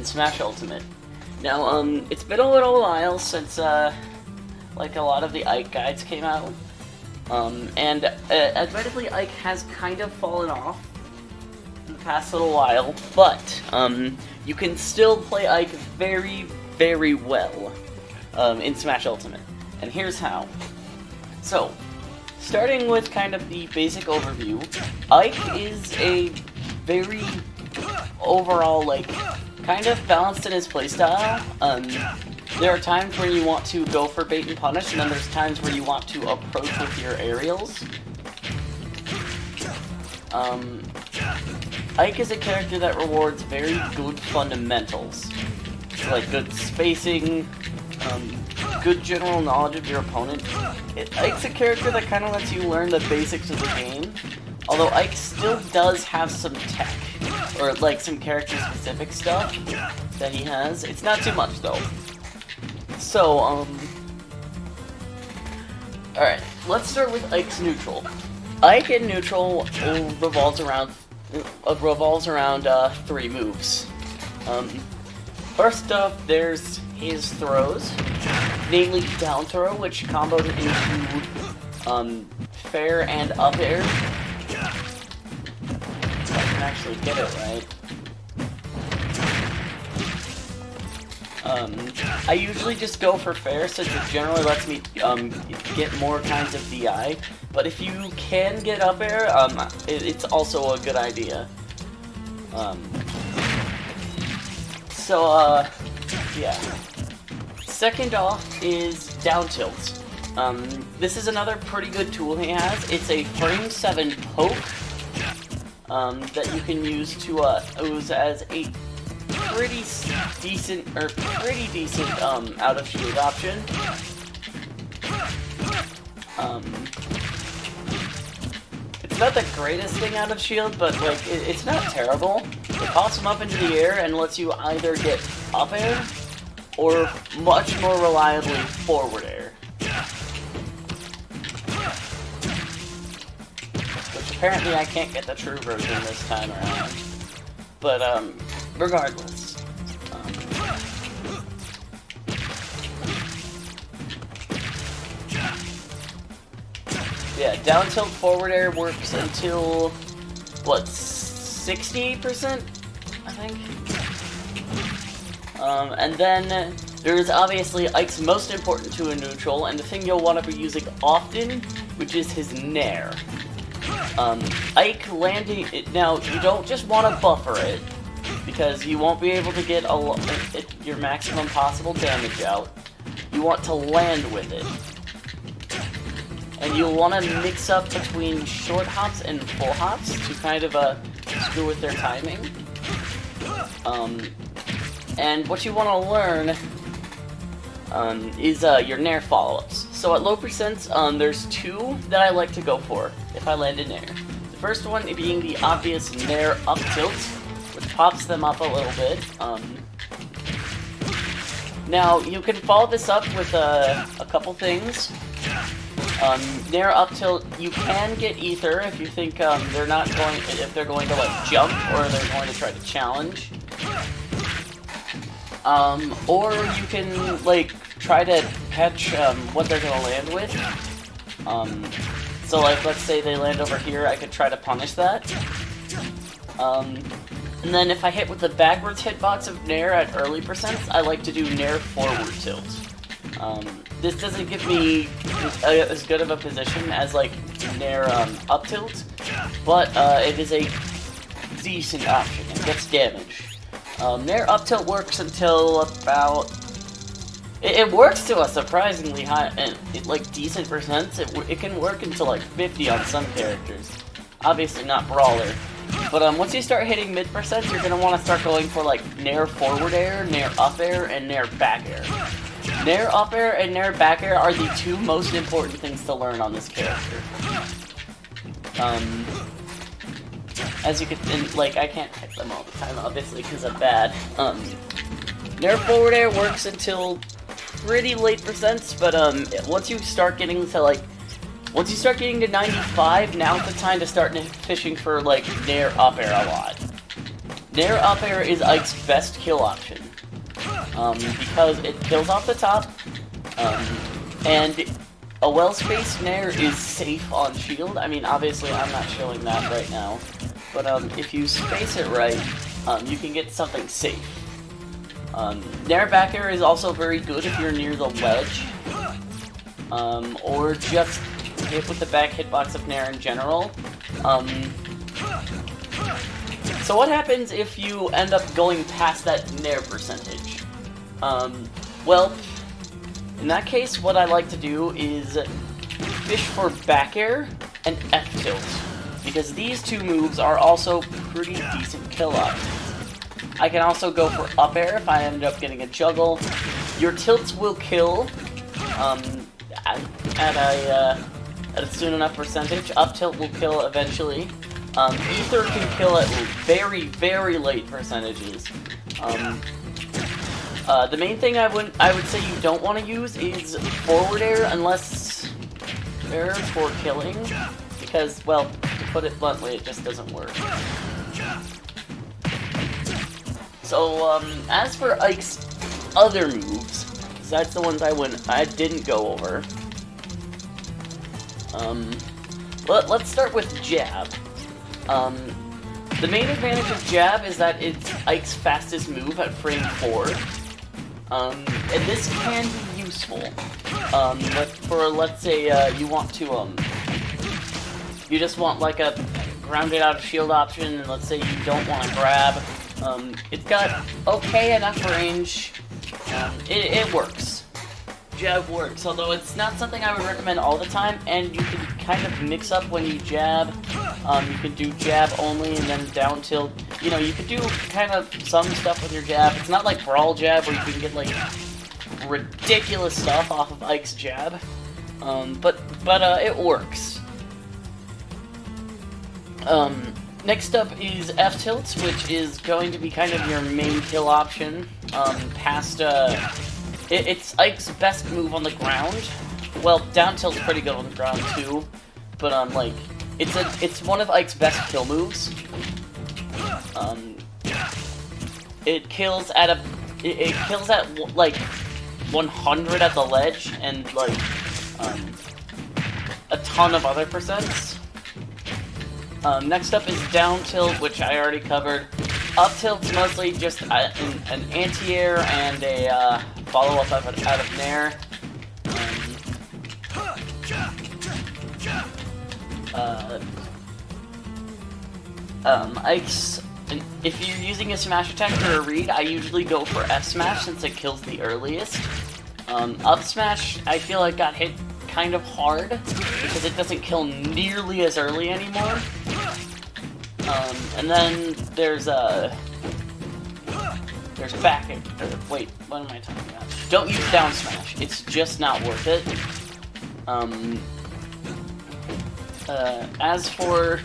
Smash Ultimate. Now, it's been a little while since, like, a lot of the Ike guides came out. And admittedly, Ike has kind of fallen off in the past little while, but, you can still play Ike very, very well, in Smash Ultimate. And here's how. So, starting with kind of the basic overview, Ike is a very overall, like, kind of balanced in his playstyle. There are times where you want to go for bait and punish, and then there's times where you want to approach with your aerials. Ike is a character that rewards very good fundamentals, like good spacing, good general knowledge of your opponent. Ike's a character that kind of lets you learn the basics of the game, although Ike still does have some tech, or like some character-specific stuff that he has. It's not too much though. So, alright, let's start with Ike's neutral. Ike in neutral revolves around 3 moves. First up, there's his throws, namely down throw, which comboed into fair and up air. If I can actually get it right. I usually just go for fair since it generally lets me get more kinds of DI, but if you can get up air, it's also a good idea. Yeah. Second off is down tilt. This is another pretty good tool he has. It's a frame 7 poke that you can use to use as a pretty decent out of shield option. It's not the greatest thing out of shield, but like it's not terrible. It pops him up into the air and lets you either get up air or much more reliably forward air. Which apparently I can't get the true version this time around. But regardless. Yeah, down tilt forward air works until, what, 60%, I think? And then there's obviously Ike's most important to a neutral, and the thing you'll want to be using often, which is his Nair. Ike landing, now you don't just want to buffer it, because you won't be able to get your maximum possible damage out. You want to land with it. And you'll want to mix up between short hops and full hops to kind of screw with their timing. And what you want to learn is your Nair follow-ups. So at low percents, there's 2 that I like to go for if I land a Nair. The first one being the obvious Nair up tilt, which pops them up a little bit. Now you can follow this up with a couple things. Nair up tilt, you can get ether if you think they're going to like jump or they're going to try to challenge. Or you can like try to catch what they're gonna land with. So like let's say they land over here, I could try to punish that. And then if I hit with the backwards hitbox of Nair at early percents, I like to do Nair forward tilt. This doesn't give me as good of a position as like Nair up tilt, but it is a decent option. It gets damage. Nair up tilt works until about... It works to a surprisingly high and like decent percents. It can work until like 50 on some characters. Obviously not Brawler. But once you start hitting mid percents, you're gonna want to start going for like Nair forward air, Nair up air, and Nair back air. Nair up air and Nair back air are the 2 most important things to learn on this character. As you can, like, I can't type them all the time, obviously, because I'm bad. Nair forward air works until pretty late percents, but once you start getting to like, once you start getting to 95, now's the time to start fishing for like Nair up air a lot. Nair up air is Ike's best kill option. Because it kills off the top, and a well-spaced Nair is safe on shield. I mean, obviously I'm not showing that right now, but if you space it right, you can get something safe. Nair back air is also very good if you're near the ledge, or just hit with the back hitbox of Nair in general. So what happens if you end up going past that Nair percentage? Well, in that case, what I like to do is fish for back air and F tilt, because these two moves are also pretty decent kill options. I can also go for up air if I end up getting a juggle. Your tilts will kill at a soon enough percentage. Up tilt will kill eventually. Ether can kill at very, very late percentages. The main thing I would say you don't want to use is forward air unless air for killing, because, well, to put it bluntly, it just doesn't work. So, as for Ike's other moves, besides the ones I didn't go over, let's start with jab. The main advantage of jab is that it's Ike's fastest move at frame 4. And this can be useful. But for, let's say, you want to, you just want like a grounded out of shield option, and let's say you don't want to grab. It's got okay enough range. It works. Jab works, although it's not something I would recommend all the time, and you can kind of mix up when you jab. You can do jab only and then down tilt. You know, you could do kind of some stuff with your jab. It's not like brawl jab where you can get like ridiculous stuff off of Ike's jab. But it works. Next up is F tilts, which is going to be kind of your main kill option. It's Ike's best move on the ground. Well, down tilt's pretty good on the ground too, but like it's one of Ike's best kill moves. It kills at like 100 at the ledge and like a ton of other percents. Next up is down tilt, which I already covered. Up tilt's mostly just an anti-air and a follow-up out of Nair. Ike's, if you're using a smash attack or a read, I usually go for F smash since it kills the earliest. Up smash, I feel like got hit kind of hard because it doesn't kill nearly as early anymore. And then there's back. Wait, what am I talking about? Don't use down smash. It's just not worth it. As for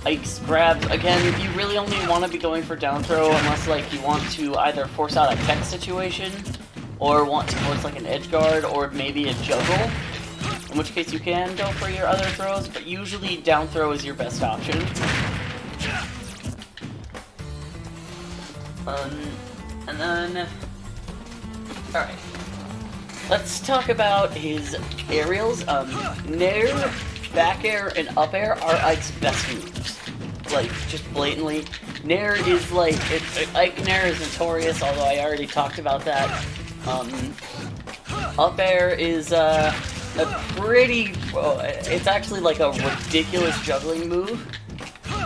Ike's grabs, again, you really only want to be going for down throw unless like you want to either force out a tech situation or want to force like an edge guard or maybe a juggle. In which case you can go for your other throws, but usually down throw is your best option. And then, alright, let's talk about his aerials. Nair, back air, and up air are Ike's best moves. Like, just blatantly. Nair is like, Ike Nair is notorious, although I already talked about that. Up air is, a pretty, it's actually like a ridiculous juggling move.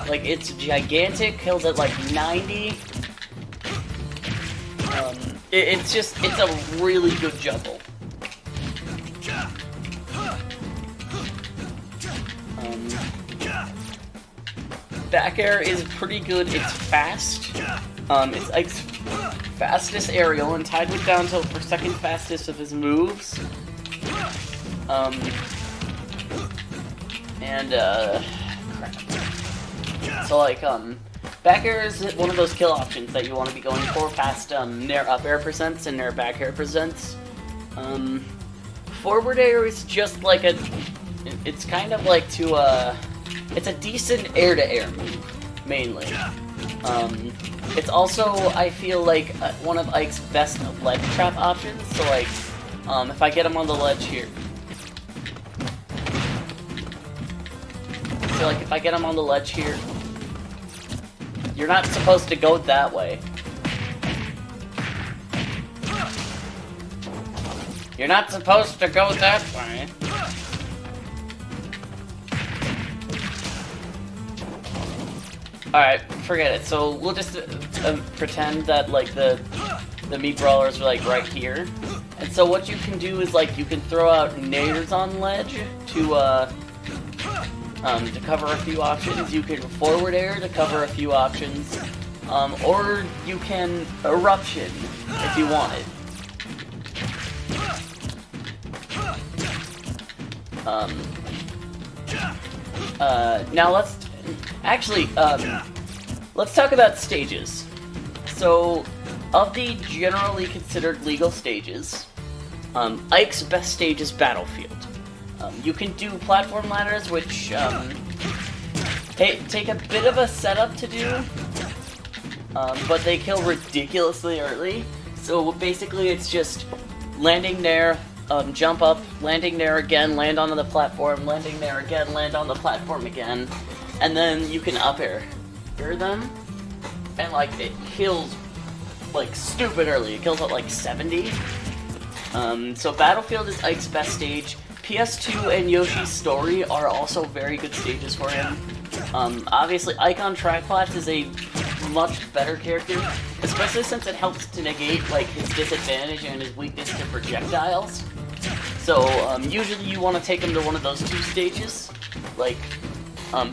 Like, it's gigantic, kills at like 90. It's a really good juggle. Back air is pretty good, it's fast. It's Ike's fastest aerial and tied with down tilt for second fastest of his moves. Crap. So like, back air is one of those kill options that you want to be going for past Nair up air percents and Nair back air percents. Forward air is just like it's kind of like it's a decent air to air move, mainly. It's also, I feel like, one of Ike's best ledge trap options. So like, if I get him on the ledge here. So like, if I get him on the ledge here, you're not supposed to go that way. You're not supposed to go that way. Alright, forget it. So we'll just pretend that like the meat brawlers are like right here. And so what you can do is like you can throw out nairs on ledge to cover a few options. You can forward air to cover a few options. Or you can eruption if you wanted. Now let's talk about stages. So, of the generally considered legal stages, Ike's best stage is Battlefield. You can do platform ladders, which take a bit of a setup to do, but they kill ridiculously early. So basically, it's just landing there. Jump up, landing there again, land onto the platform, landing there again, land on the platform again, and then you can up air them, and like it kills like stupid early. It kills at like 70. So Battlefield is Ike's best stage. PS2 and Yoshi's Story are also very good stages for him. Obviously, Ike on Triplats is a much better character, especially since it helps to negate like his disadvantage and his weakness to projectiles. So usually you want to take him to one of those two stages. Like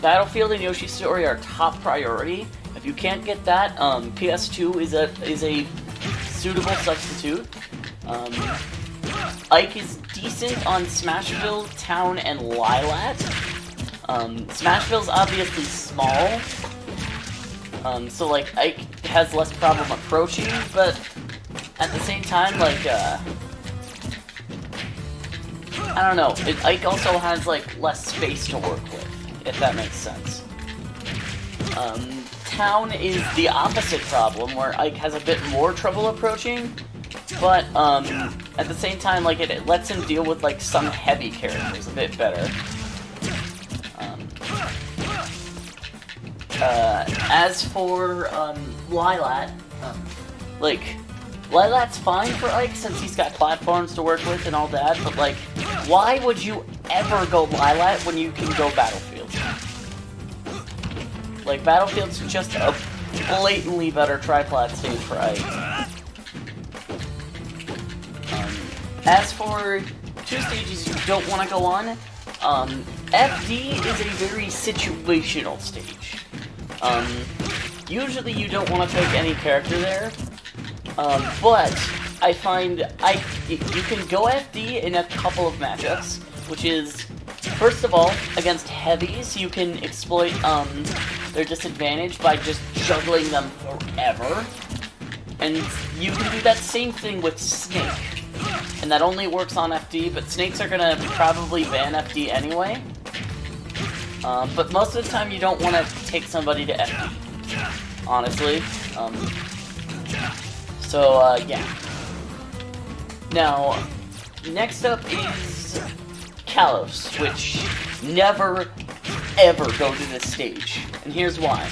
Battlefield and Yoshi's Story are top priority. If you can't get that, PS2 is a suitable substitute. Ike is decent on Smashville, Town, and Lilat. Smashville's obviously small, so like Ike has less problem approaching, but at the same time, like I don't know. Ike also has like less space to work with, if that makes sense. Town is the opposite problem, where Ike has a bit more trouble approaching, but at the same time, like it lets him deal with like some heavy characters a bit better. As for Lilat, like Lilat's fine for Ike since he's got platforms to work with and all that, but like, why would you ever go Lilat when you can go Battlefield? Like, Battlefield's just a blatantly better triplat stage for Ike. As for two stages you don't want to go on, FD is a very situational stage. Usually you don't want to take any character there, but I find you can go FD in a couple of matchups, which is, first of all, against heavies, you can exploit their disadvantage by just juggling them forever, and you can do that same thing with Snake, and that only works on FD, but Snakes are gonna probably ban FD anyway. But most of the time you don't want to take somebody to FD, honestly. Yeah. Now, next up is Kalos, which never, ever go to this stage. And here's why.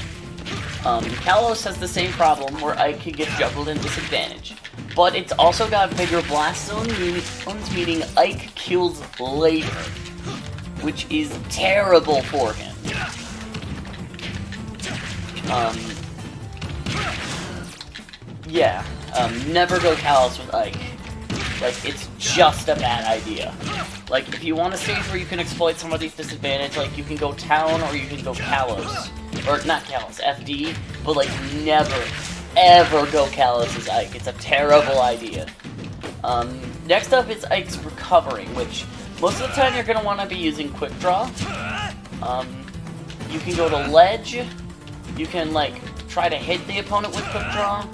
Kalos has the same problem where Ike can get juggled and disadvantaged. But it's also got bigger blast zones, meaning Ike kills later, which is terrible for him. Never go Kalos with Ike. Like, it's just a bad idea. Like, if you want a stage where you can exploit somebody's disadvantage, like, you can go Town or you can go Kalos. Or, not Kalos, FD, but, like, never, ever go Kalos as Ike. It's a terrible idea. Next up is Ike's Recovering, which most of the time you're going to want to be using Quick Draw. You can go to Ledge, you can, like, try to hit the opponent with Quick Draw,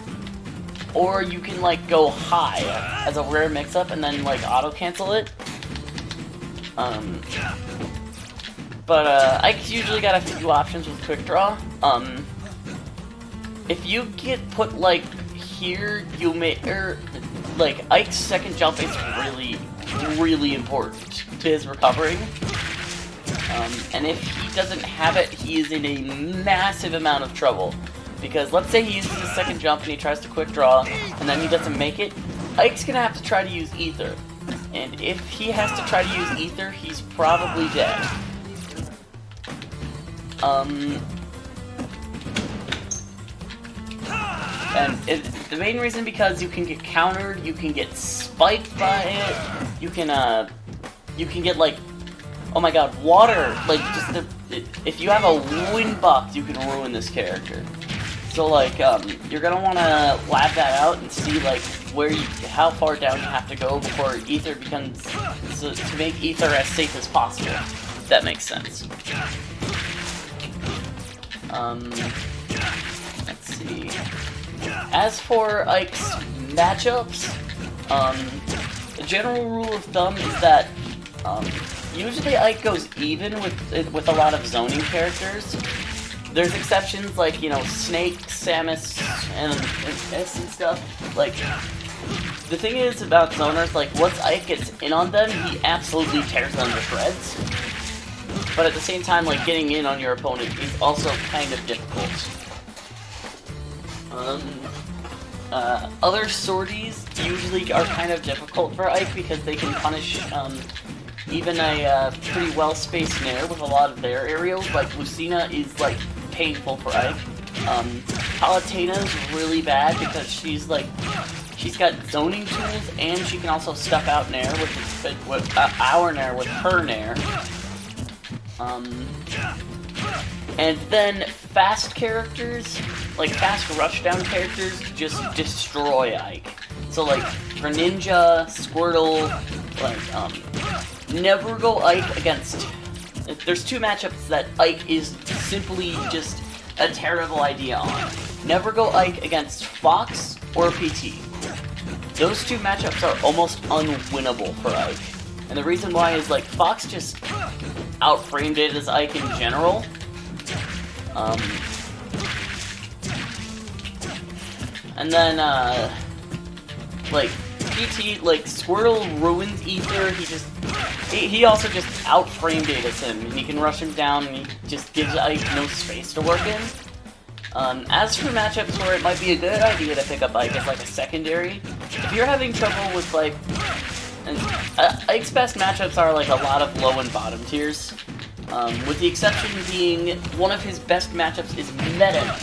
or you can, like, go high as a rare mix-up and then, like, auto-cancel it. Ike's usually got a few options with Quick Draw. if you get put like here, you may like Ike's second jump is really important to his recovering. And if he doesn't have it, he is in a massive amount of trouble. Because let's say he uses his second jump and he tries to quick draw, and then he doesn't make it, Ike's gonna have to try to use Ether. And if he has to try to use Ether, he's probably dead. And the main reason because you can get countered, you can get spiked by it, you can get like, oh my god, water, like just if you have a wind box, you can ruin this character. So like, you're gonna wanna lab that out and see like how far down you have to go before Ether becomes, to make Ether as safe as possible, if that makes sense. Let's see. As for Ike's matchups, the general rule of thumb is that usually Ike goes even with a lot of zoning characters. There's exceptions like, you know, Snake, Samus, and stuff. Like, the thing is about zoners, like, once Ike gets in on them, he absolutely tears them to shreds. But at the same time, like, getting in on your opponent is also kind of difficult. Other sorties usually are kind of difficult for Ike because they can punish, even a pretty well-spaced Nair with a lot of their aerials. Like, Lucina is, like, painful for Ike. Palutena's really bad because she's got zoning tools and she can also stuff out Nair with our Nair with her Nair. And then fast characters, like fast rushdown characters, just destroy Ike. So like Greninja, Squirtle, like never go Ike against. There's two matchups that Ike is simply just a terrible idea on. Never go Ike against Fox or PT. Those two matchups are almost unwinnable for Ike. And the reason why is like Fox just outframed it as Ike in general. And then like PT, like Squirtle ruins Ether. He also just outframed it as him, and he can rush him down, and he just gives Ike no space to work in. As for matchups where it might be a good idea to pick up Ike as like a secondary, if you're having trouble with like, Ike's best matchups are like a lot of low and bottom tiers. With the exception being, one of his best matchups is Meta Knight,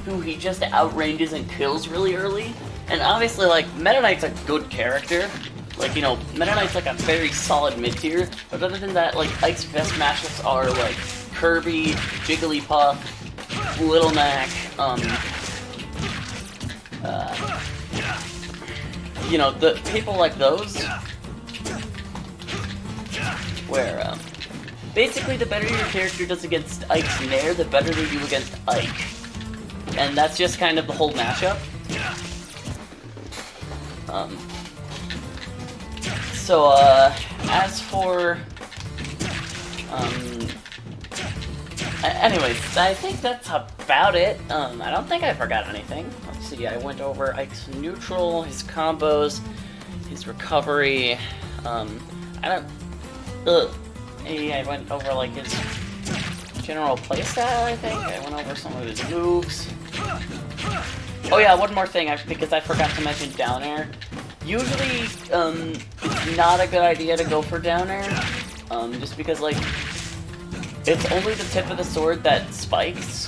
who he just outranges and kills really early. And obviously, like, Meta Knight's a good character. Like, you know, Meta Knight's like a very solid mid-tier. But other than that, like, Ike's best matchups are, like, Kirby, Jigglypuff, Little Mac, you know, the people like those, where, basically, the better your character does against Ike's Nair, the better they do against Ike. And that's just kind of the whole matchup. So, as for, anyways, I think that's about it. I don't think I forgot anything. Let's see, I went over Ike's neutral, his combos, his recovery, I went over, like, his general playstyle, I think. I went over some of his moves. Oh yeah, one more thing, because I forgot to mention down air. Usually, it's not a good idea to go for down air, just because, like, it's only the tip of the sword that spikes.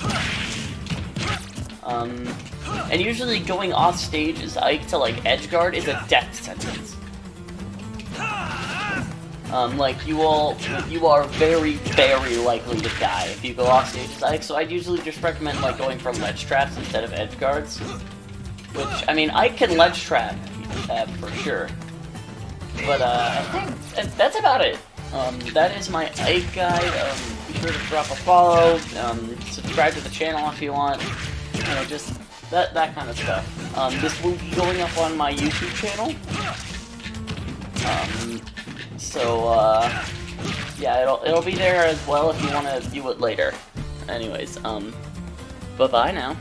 And usually going off stage as Ike to, like, edgeguard is a death sentence. Like, you are very, very likely to die if you go off stage as Ike, so I'd usually just recommend, like, going for ledge traps instead of edge guards. Which, I mean, Ike can ledge trap, for sure. But, I think that's about it. That is my Ike guide. Be sure to drop a follow, subscribe to the channel if you want, you know, just that kind of stuff. This will be going up on my YouTube channel. So, yeah, it'll be there as well if you want to view it later. Anyways, bye-bye now.